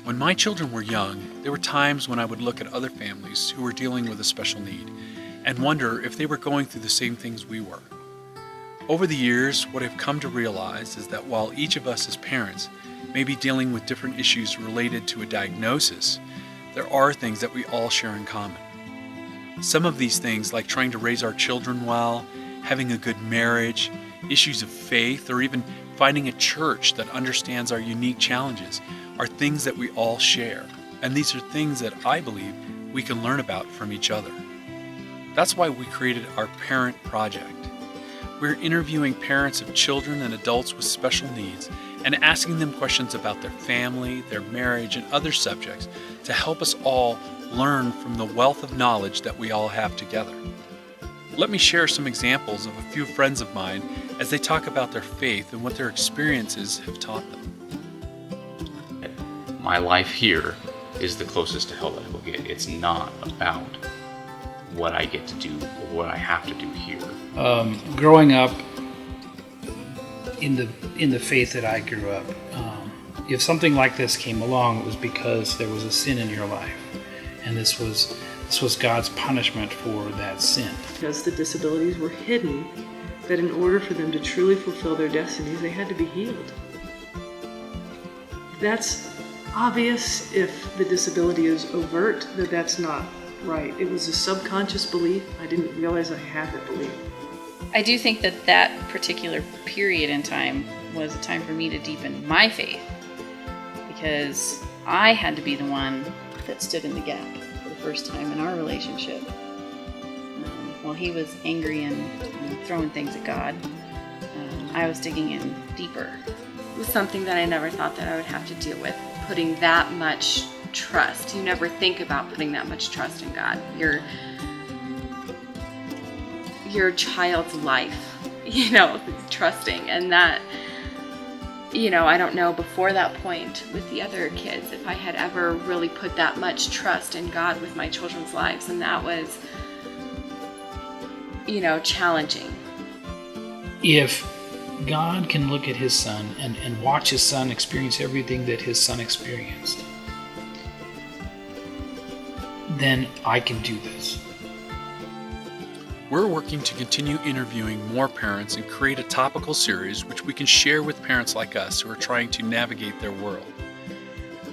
When my children were young, there were times when I would look at other families who were dealing with a special need and wonder if they were going through the same things we were. Over the years, what I've come to realize is that while each of us as parents may be dealing with different issues related to a diagnosis, there are things that we all share in common. Some of these things, like trying to raise our children well, having a good marriage, issues of faith, or even finding a church that understands our unique challenges, are things that we all share. And these are things that I believe we can learn about from each other. That's why we created our Parent Project. We're interviewing parents of children and adults with special needs and asking them questions about their family, their marriage, and other subjects to help us all learn from the wealth of knowledge that we all have together. Let me share some examples of a few friends of mine as they talk about their faith and what their experiences have taught them. My life here is the closest to hell that I will get. It's not about what I get to do or what I have to do here. Growing up in the faith that I grew up, if something like this came along, it was because there was a sin in your life, and this was God's punishment for that sin. Because the disabilities were hidden, that in order for them to truly fulfill their destinies, they had to be healed. That's obvious if the disability is overt, that's not right. It was a subconscious belief. I didn't realize I had that belief. I do think that that particular period in time was a time for me to deepen my faith, because I had to be the one that stood in the gap for the first time in our relationship. While he was angry and throwing things at God, I was digging in deeper. It was something that I never thought that I would have to deal with, putting that much trust. You never think about putting that much trust in God. Your child's life, trusting. And that, I don't know before that point with the other kids if I had ever really put that much trust in God with my children's lives. And that was, challenging. If God can look at his son and watch his son experience everything that his son experienced, then I can do this. We're working to continue interviewing more parents and create a topical series which we can share with parents like us who are trying to navigate their world.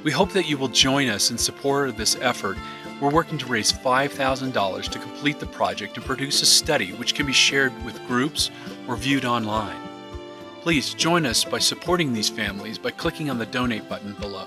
We hope that you will join us in support of this effort. We're working to raise $5,000 to complete the project and produce a study which can be shared with groups or viewed online. Please join us by supporting these families by clicking on the donate button below.